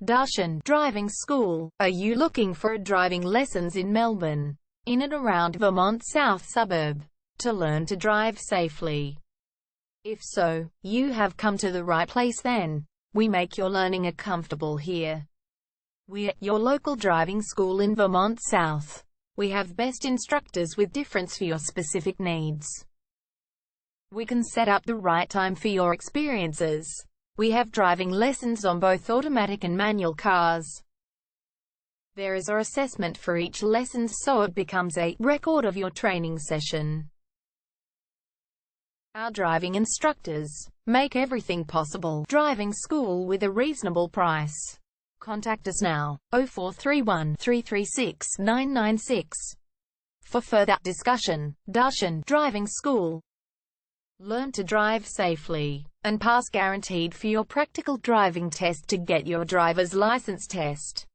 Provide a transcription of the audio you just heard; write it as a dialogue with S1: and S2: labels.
S1: Darshan Driving School. Are you looking for driving lessons in Melbourne, in and around Vermont South suburb, to learn to drive safely? If so, you have come to the right place then. We make your learning comfortable here. We're your local driving school in Vermont South. We have best instructors with difference for your specific needs. We can set up the right time for your experiences. We have driving lessons on both automatic and manual cars. There is an assessment for each lesson, so it becomes a record of your training session. Our driving instructors make everything possible. Driving school with a reasonable price. Contact us now, 0431 336 996. For further discussion. Darshan Driving School. Learn to drive safely and pass guaranteed for your practical driving test to get your driver's license test.